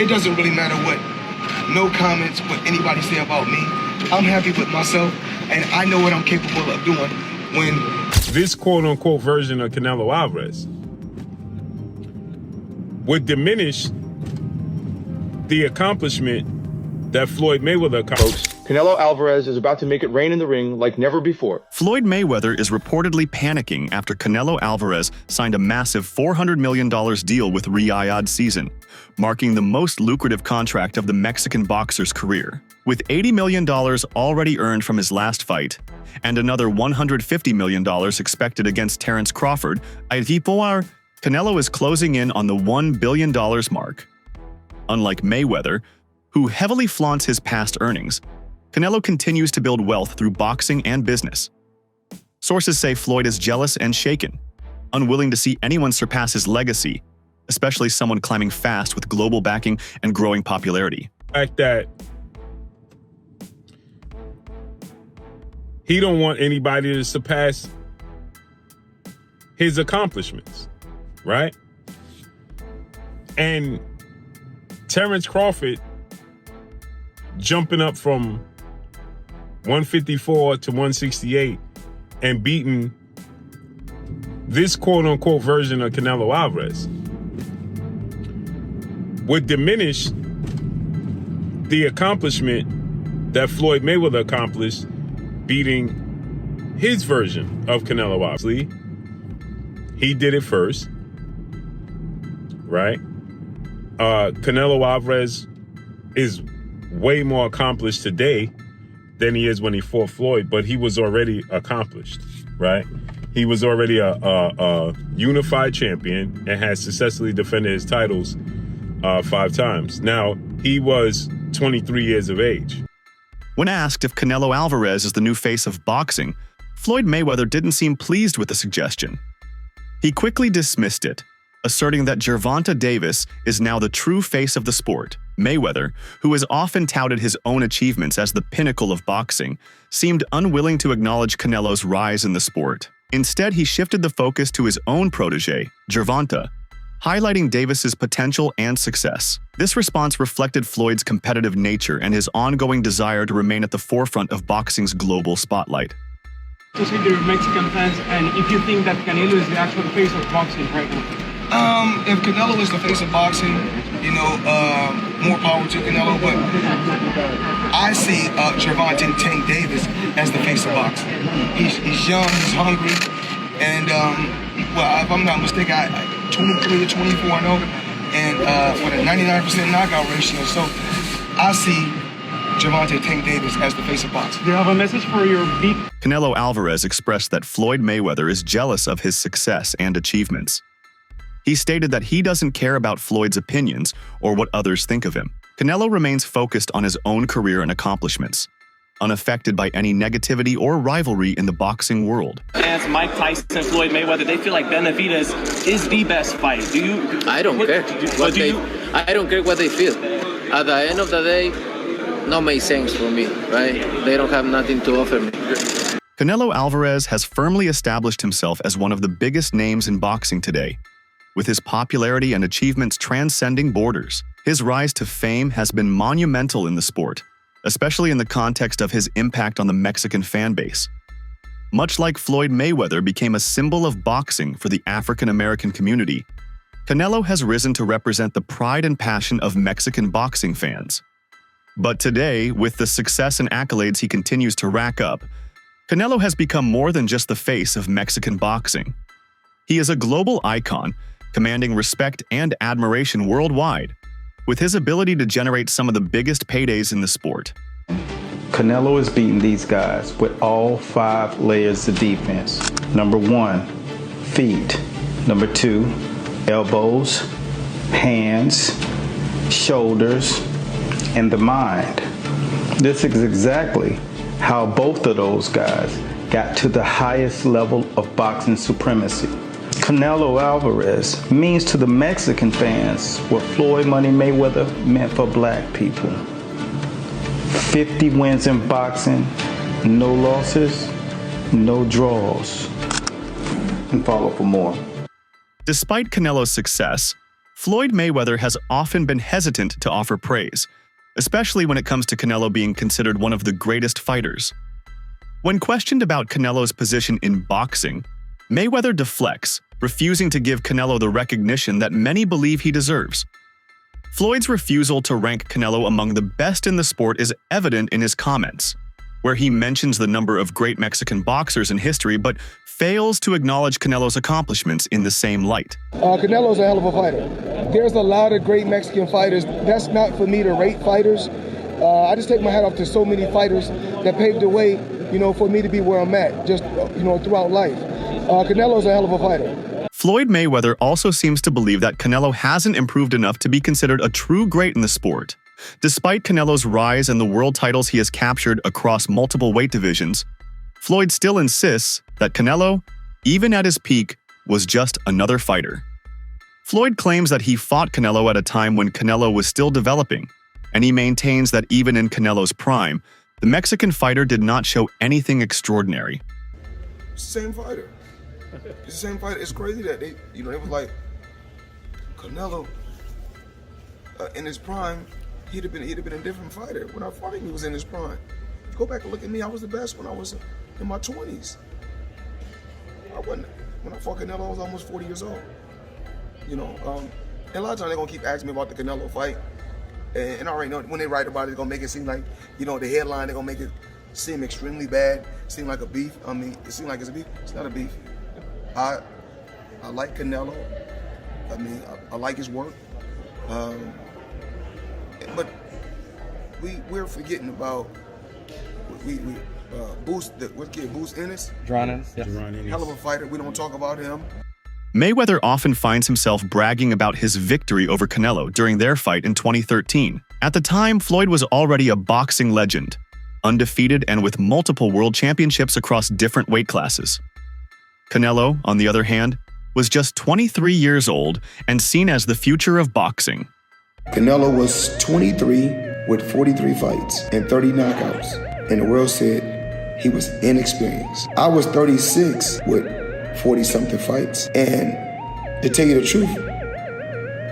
it doesn't really matter what, no comments, what anybody say about me. I'm happy with myself, and I know what I'm capable of doing when... This quote-unquote version of Canelo Alvarez would diminish the accomplishment that Floyd Mayweather accomplished. Canelo Alvarez is about to make it rain in the ring like never before. Floyd Mayweather is reportedly panicking after Canelo Alvarez signed a massive $400 million deal with Riyadh Season, marking the most lucrative contract of the Mexican boxer's career. With $80 million already earned from his last fight, and another $150 million expected against Terence Crawford, Canelo is closing in on the $1 billion mark. Unlike Mayweather, who heavily flaunts his past earnings, Canelo continues to build wealth through boxing and business. Sources say Floyd is jealous and shaken, unwilling to see anyone surpass his legacy, especially someone climbing fast with global backing and growing popularity. The fact that he don't want anybody to surpass his accomplishments, right? And Terence Crawford jumping up from 154 to 168 and beating this quote-unquote version of Canelo Alvarez would diminish the accomplishment that Floyd Mayweather accomplished beating his version of Canelo Alvarez. He did it first, right? Canelo Alvarez is way more accomplished today than he is when he fought Floyd, but he was already accomplished, right? He was already a unified champion and has successfully defended his titles 5 times. Now, he was 23 years of age. When asked if Canelo Alvarez is the new face of boxing, Floyd Mayweather didn't seem pleased with the suggestion. He quickly dismissed it, asserting that Gervonta Davis is now the true face of the sport. Mayweather, who has often touted his own achievements as the pinnacle of boxing, seemed unwilling to acknowledge Canelo's rise in the sport. Instead, he shifted the focus to his own protege, Gervonta, highlighting Davis's potential and success. This response reflected Floyd's competitive nature and his ongoing desire to remain at the forefront of boxing's global spotlight. To see the Mexican fans, and if you think that Canelo is the actual face of boxing right now? If Canelo is the face of boxing, you know, more power to Canelo, but I see Gervonta Tank Davis as the face of boxing. He's young, he's hungry, and well, if I'm not mistaken, 23 to 24 and with a 99% knockout ratio. So I see Gervonta Tank Davis as the face of boxing. Do you have a message for your beat? Canelo Alvarez expressed that Floyd Mayweather is jealous of his success and achievements. He stated that he doesn't care about Floyd's opinions or what others think of him. Canelo remains focused on his own career and accomplishments, unaffected by any negativity or rivalry in the boxing world. As Mike Tyson, Floyd Mayweather, they feel like Benavidez is the best fight. Do you? I don't care. I don't care what they feel. At the end of the day, no makes sense for me, right? They don't have nothing to offer me. Canelo Alvarez has firmly established himself as one of the biggest names in boxing today, with his popularity and achievements transcending borders. His rise to fame has been monumental in the sport, especially in the context of his impact on the Mexican fan base. Much like Floyd Mayweather became a symbol of boxing for the African-American community, Canelo has risen to represent the pride and passion of Mexican boxing fans. But today, with the success and accolades he continues to rack up, Canelo has become more than just the face of Mexican boxing. He is a global icon, commanding respect and admiration worldwide, with his ability to generate some of the biggest paydays in the sport. Canelo is beating these guys with all 5 layers of defense. Number 1, feet. Number 2, elbows, hands, shoulders, and the mind. This is exactly how both of those guys got to the highest level of boxing supremacy. Canelo Alvarez means to the Mexican fans what Floyd Money Mayweather meant for black people. 50 wins in boxing, no losses, no draws. And follow for more. Despite Canelo's success, Floyd Mayweather has often been hesitant to offer praise, especially when it comes to Canelo being considered one of the greatest fighters. When questioned about Canelo's position in boxing, Mayweather deflects, refusing to give Canelo the recognition that many believe he deserves. Floyd's refusal to rank Canelo among the best in the sport is evident in his comments, where he mentions the number of great Mexican boxers in history but fails to acknowledge Canelo's accomplishments in the same light. Canelo's a hell of a fighter. There's a lot of great Mexican fighters. That's not for me to rate fighters. I just take my hat off to so many fighters that paved the way, for me to be where I'm at, just, throughout life. Canelo's a hell of a fighter. Floyd Mayweather also seems to believe that Canelo hasn't improved enough to be considered a true great in the sport. Despite Canelo's rise and the world titles he has captured across multiple weight divisions, Floyd still insists that Canelo, even at his peak, was just another fighter. Floyd claims that he fought Canelo at a time when Canelo was still developing, and he maintains that even in Canelo's prime, the Mexican fighter did not show anything extraordinary. It's the same fighter. It's the same fighter. It's crazy that they was like, Canelo, in his prime, he'd have been a different fighter. When I fought him, he was in his prime. Go back and look at me. I was the best when I was in my 20s. When I fought Canelo, I was almost 40 years old. And a lot of times they're gonna keep asking me about the Canelo fight, and I already know when they write about it, they're gonna make it seem like, the headline, they're gonna make it seem extremely bad, seem like a beef. I mean, it seems like it's a beef. It's not a beef. I like Canelo. I mean, I like his work. But we're forgetting about Boost Ennis. Hell of a fighter. We don't talk about him. Mayweather often finds himself bragging about his victory over Canelo during their fight in 2013. At the time, Floyd was already a boxing legend, undefeated and with multiple world championships across different weight classes. Canelo, on the other hand, was just 23 years old and seen as the future of boxing. Canelo was 23 with 43 fights and 30 knockouts, and the world said he was inexperienced. I was 36 with 40-something fights, and to tell you the truth,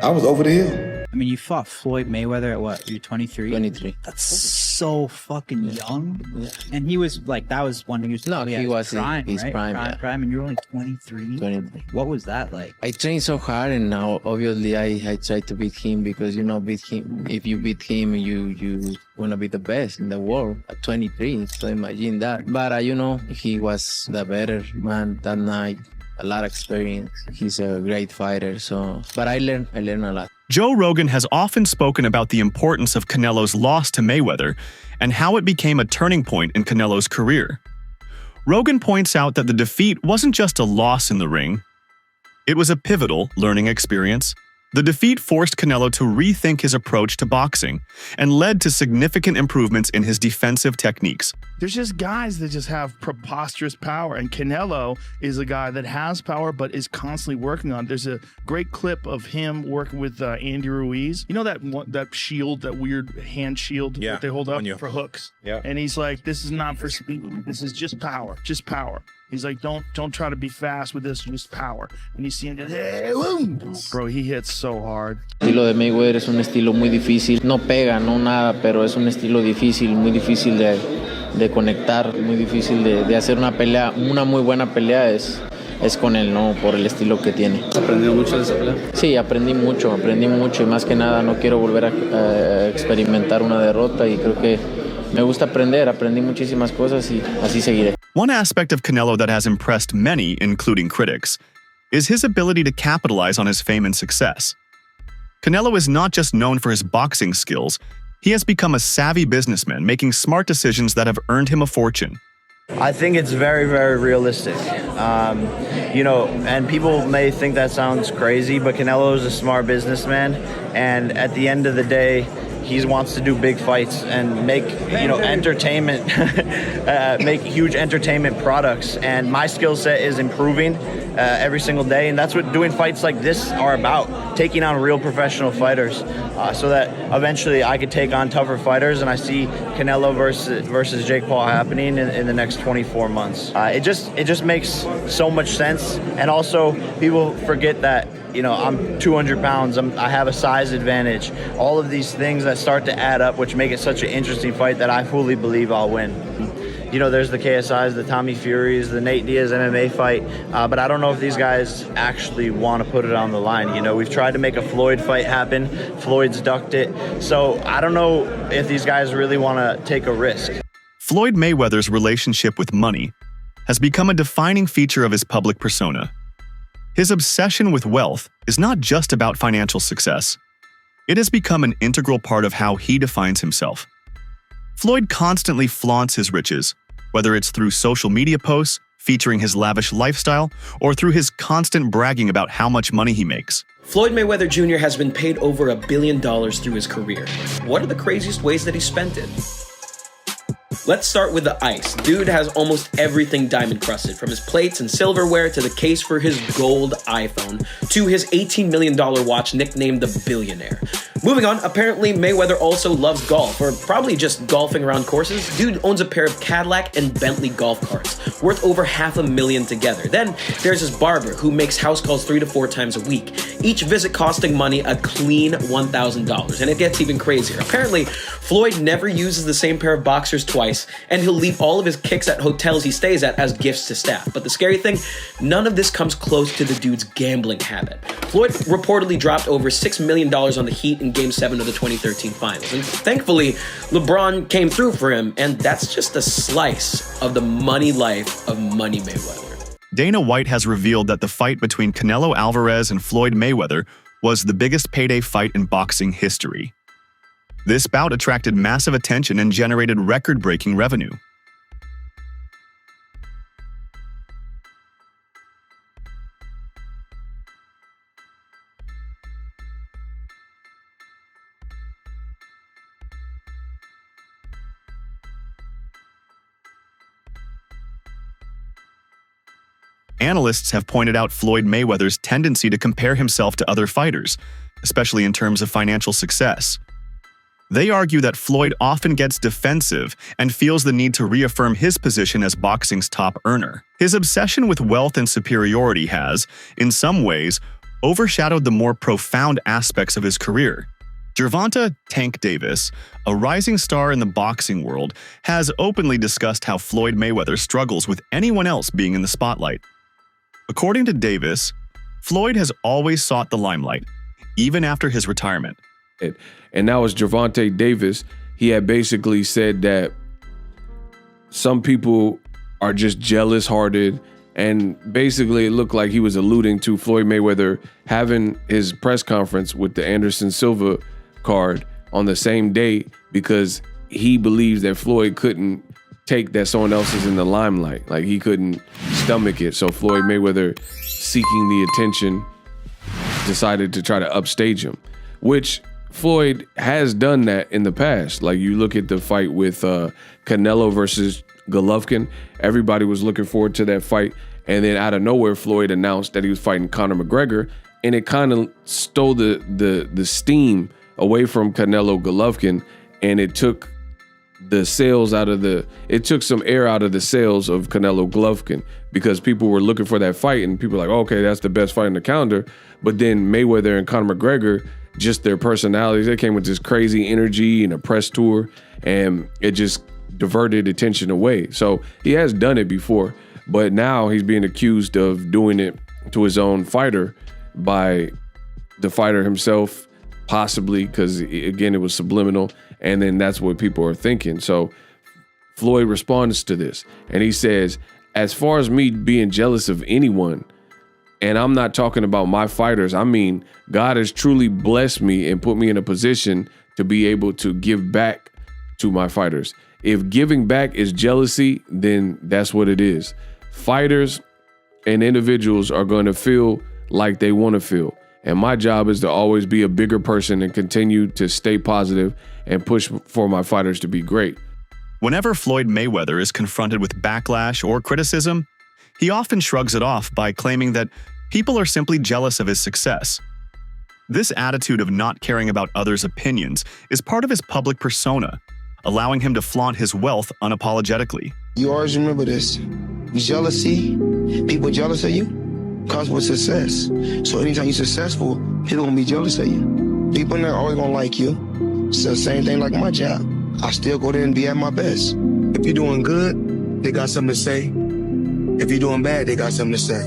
I was over the hill. I mean, you fought Floyd Mayweather at what? You're 23? 23. That's so fucking young. Yeah. And he was like, that was one of his prime, his right? prime, prime, and you're only 23? 23. What was that like? I trained so hard, and now obviously I tried to beat him because, beat him. If you beat him, you want to be the best in the world at 23. So imagine that. But, he was the better man that night. A lot of experience. He's a great fighter. But I learned a lot. Joe Rogan has often spoken about the importance of Canelo's loss to Mayweather and how it became a turning point in Canelo's career. Rogan points out that the defeat wasn't just a loss in the ring. It was a pivotal learning experience. The defeat forced Canelo to rethink his approach to boxing and led to significant improvements in his defensive techniques. There's just guys that just have preposterous power, and Canelo is a guy that has power but is constantly working on it. There's a great clip of him working with Andy Ruiz. You know that shield, that weird hand shield that they hold up for hooks? Yeah. And he's like, this is not for speed. This is just power. Just power. He's like, don't try to be fast with this, just power. And you see him just, hey, boom. Bro, he hits so hard. El estilo de Mayweather es un estilo muy difícil. No pega, no nada, pero es un estilo difícil, muy difícil de conectar, muy difícil de hacer una pelea. Una muy buena pelea es con él, ¿no? Por el estilo que tiene. ¿Aprendió mucho de esa pelea? Sí, aprendí mucho y más que nada no quiero volver a experimentar una derrota y creo que me gusta aprendí muchísimas cosas y así seguiré. One aspect of Canelo that has impressed many, including critics, is his ability to capitalize on his fame and success. Canelo is not just known for his boxing skills, he has become a savvy businessman, making smart decisions that have earned him a fortune. I think it's very, very realistic. And people may think that sounds crazy, but Canelo is a smart businessman, and at the end of the day, he wants to do big fights and make, entertainment, make huge entertainment products. And my skill set is improving. every single day, and that's what doing fights like this are about, taking on real professional fighters, so that eventually I could take on tougher fighters, and I see Canelo versus Jake Paul happening in the next 24 months. It just makes so much sense, and also people forget that, you know, I'm 200 pounds, I have a size advantage, all of these things that start to add up, which make it such an interesting fight that I fully believe I'll win. You know, there's the KSIs, the Tommy Furies, the Nate Diaz MMA fight, but I don't know if these guys actually want to put it on the line. You know, we've tried to make a Floyd fight happen. Floyd's ducked it. So I don't know if these guys really want to take a risk. Floyd Mayweather's relationship with money has become a defining feature of his public persona. His obsession with wealth is not just about financial success. It has become an integral part of how he defines himself. Floyd constantly flaunts his riches, whether it's through social media posts featuring his lavish lifestyle or through his constant bragging about how much money he makes. Floyd Mayweather Jr. has been paid over $1 billion through his career. What are the craziest ways that he spent it? Let's start with the ice. Dude has almost everything diamond crusted, from his plates and silverware to the case for his gold iPhone to his $18 million watch nicknamed the Billionaire. Moving on, apparently Mayweather also loves golf, or probably just golfing around courses. Dude owns a pair of Cadillac and Bentley golf carts, worth over $500,000 together. Then there's his barber, who makes house calls 3 to 4 times a week, each visit costing money a clean $1,000. And it gets even crazier. Apparently, Floyd never uses the same pair of boxers twice, and he'll leave all of his kicks at hotels he stays at as gifts to staff. But the scary thing, none of this comes close to the dude's gambling habit. Floyd reportedly dropped over $6 million on the Heat in Game 7 of the 2013 finals. And thankfully, LeBron came through for him, and that's just a slice of the money life of Money Mayweather. Dana White has revealed that the fight between Canelo Alvarez and Floyd Mayweather was the biggest payday fight in boxing history. This bout attracted massive attention and generated record-breaking revenue. Analysts have pointed out Floyd Mayweather's tendency to compare himself to other fighters, especially in terms of financial success. They argue that Floyd often gets defensive and feels the need to reaffirm his position as boxing's top earner. His obsession with wealth and superiority has, in some ways, overshadowed the more profound aspects of his career. Gervonta "Tank" Davis, a rising star in the boxing world, has openly discussed how Floyd Mayweather struggles with anyone else being in the spotlight. According to Davis, Floyd has always sought the limelight, even after his retirement. And that was Gervonta Davis. He had basically said that some people are just jealous-hearted, and basically it looked like he was alluding to Floyd Mayweather having his press conference with the Anderson Silva card on the same day because he believes that Floyd couldn't take that someone else is in the limelight. Like, he couldn't stomach it. So Floyd Mayweather, seeking the attention, decided to try to upstage him, which Floyd has done that in the past. Like, you look at the fight with Canelo versus Golovkin. Everybody was looking forward to that fight. And then out of nowhere, Floyd announced that he was fighting Conor McGregor. And it kind of stole the steam away from Canelo Golovkin. And it took it took some air out of the sails of Canelo Golovkin, because people were looking for that fight and people were like, oh, okay, that's the best fight in the calendar. But then Mayweather and Conor McGregor, just their personalities, they came with this crazy energy and a press tour, and it just diverted attention away. So he has done it before, but now he's being accused of doing it to his own fighter by the fighter himself, possibly, because again, it was subliminal. And then that's what people are thinking. So Floyd responds to this, and he says, as far as me being jealous of anyone, and I'm not talking about my fighters, I mean, God has truly blessed me and put me in a position to be able to give back to my fighters. If giving back is jealousy, then that's what it is. Fighters and individuals are going to feel like they want to feel. And my job is to always be a bigger person and continue to stay positive and push for my fighters to be great. Whenever Floyd Mayweather is confronted with backlash or criticism, He often shrugs it off by claiming that people are simply jealous of his success. This attitude of not caring about others' opinions is part of his public persona, allowing him to flaunt his wealth unapologetically. You always remember this. Jealousy, people jealous of you, comes with success. So anytime you're successful, people gonna be jealous of you. People are always gonna like you. It's the same thing like my job. I still go there and be at my best. If you're doing good, they got something to say. If you're doing bad, they got something to say.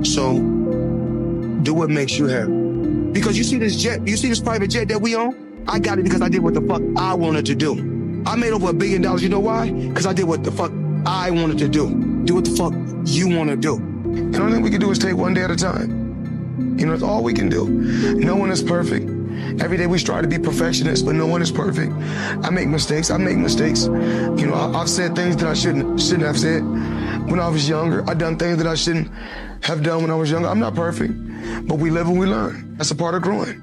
So do what makes you happy. Because you see this jet, you see this private jet that we own? I got it because I did what the fuck I wanted to do. I made over $1 billion. You know why? Because I did what the fuck I wanted to do. Do what the fuck you want to do. And the only thing we can do is take one day at a time. You know, that's all we can do. No one is perfect. Every day we strive to be perfectionists, but no one is perfect. I make mistakes. You know, I've said things that I shouldn't have said when I was younger. I've done things that I shouldn't have done when I was younger. I'm not perfect, but we live and we learn. That's a part of growing.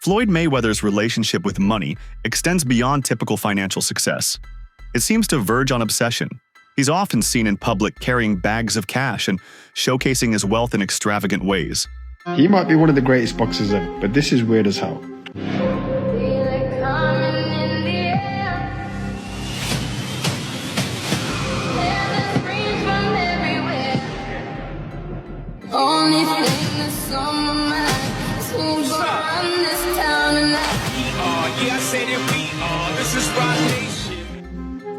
Floyd Mayweather's relationship with money extends beyond typical financial success. It seems to verge on obsession. He's often seen in public carrying bags of cash and showcasing his wealth in extravagant ways. He might be one of the greatest boxers ever, but this is weird as hell.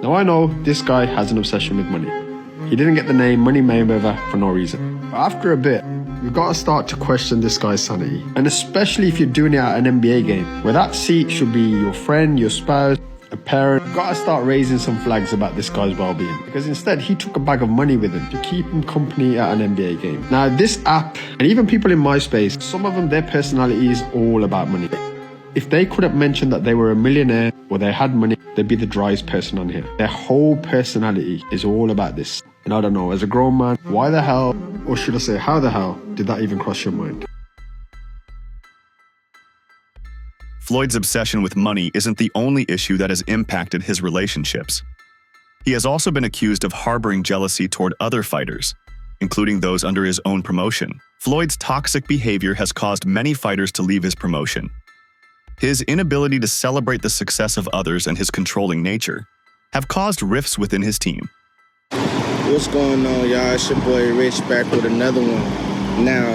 Now I know this guy has an obsession with money. He didn't get the name Money Mayweather for no reason. But after a bit, we've got to start to question this guy's sanity. And especially if you're doing it at an NBA game, where that seat should be your friend, your spouse, a parent. We've got to start raising some flags about this guy's well-being. Because instead, he took a bag of money with him to keep him company at an NBA game. Now this app, and even people in my space, some of them, their personality is all about money. If they couldn't mention that they were a millionaire or they had money, they'd be the driest person on here. Their whole personality is all about this. And I don't know, as a grown man, why the hell, or should I say how the hell, did that even cross your mind? Floyd's obsession with money isn't the only issue that has impacted his relationships. He has also been accused of harboring jealousy toward other fighters, including those under his own promotion. Floyd's toxic behavior has caused many fighters to leave his promotion. His inability to celebrate the success of others and his controlling nature have caused rifts within his team. What's going on, y'all? It's your boy Rich back with another one. Now,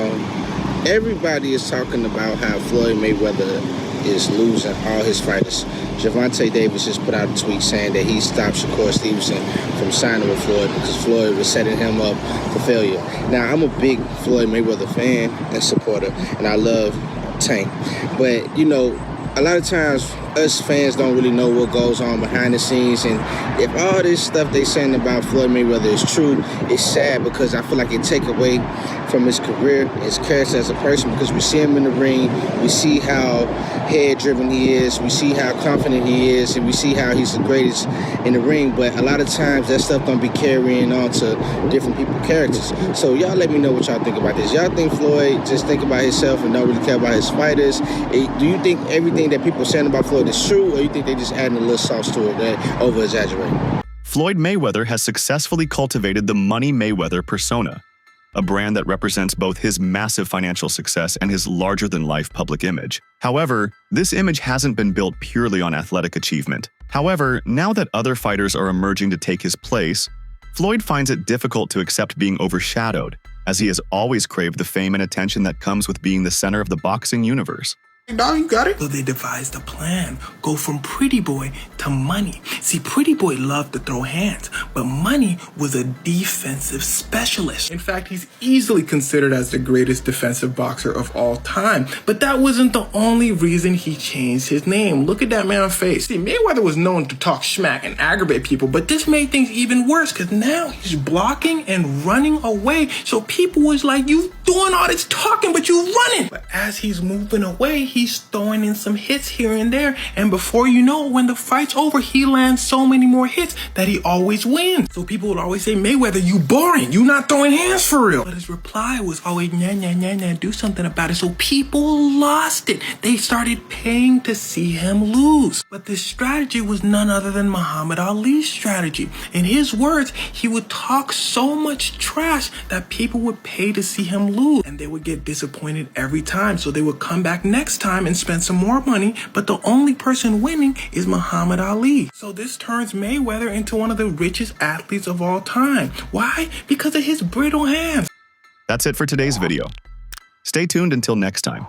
everybody is talking about how Floyd Mayweather is losing all his fighters. Gervonta Davis just put out a tweet saying that he stopped Shakur Stevenson from signing with Floyd because Floyd was setting him up for failure. Now, I'm a big Floyd Mayweather fan and supporter, and I love Tank. But, you know, a lot of times us fans don't really know what goes on behind the scenes, and if all this stuff they saying about Floyd Mayweather is true, it's sad because I feel like it take away from his career, his character as a person, because we see him in the ring, we see how head-driven he is, we see how confident he is, and we see how he's the greatest in the ring, but a lot of times that stuff don't be carrying on to different people's characters. So y'all let me know what y'all think about this. Y'all think Floyd just think about himself and don't really care about his fighters? Do you think everything that people are saying about Floyd is true, or you think they just adding a little sauce to it that over-exaggerating? Floyd Mayweather has successfully cultivated the Money Mayweather persona, a brand that represents both his massive financial success and his larger-than-life public image. However, this image hasn't been built purely on athletic achievement. However, now that other fighters are emerging to take his place, Floyd finds it difficult to accept being overshadowed, as he has always craved the fame and attention that comes with being the center of the boxing universe. Now you got it. So they devised a plan. Go from Pretty Boy to Money. See, Pretty Boy loved to throw hands, but Money was a defensive specialist. In fact, he's easily considered as the greatest defensive boxer of all time. But that wasn't the only reason he changed his name. Look at that man's face. See, Mayweather was known to talk smack and aggravate people, but this made things even worse because now he's blocking and running away. So people was like, you doing all this talking, but you running. But as he's moving away, he's throwing in some hits here and there. And before you know it, when the fight's over, he lands so many more hits that he always wins. So people would always say, Mayweather, you boring. You not throwing hands for real. But his reply was always, nah, do something about it. So people lost it. They started paying to see him lose. But this strategy was none other than Muhammad Ali's strategy. In his words, he would talk so much trash that people would pay to see him lose. And they would get disappointed every time. So they would come back next time and spend some more money. But the only person winning is Muhammad Ali. So this turns Mayweather into one of the richest athletes of all time. Why? Because of his brittle hands. That's it for today's video. Stay tuned until next time.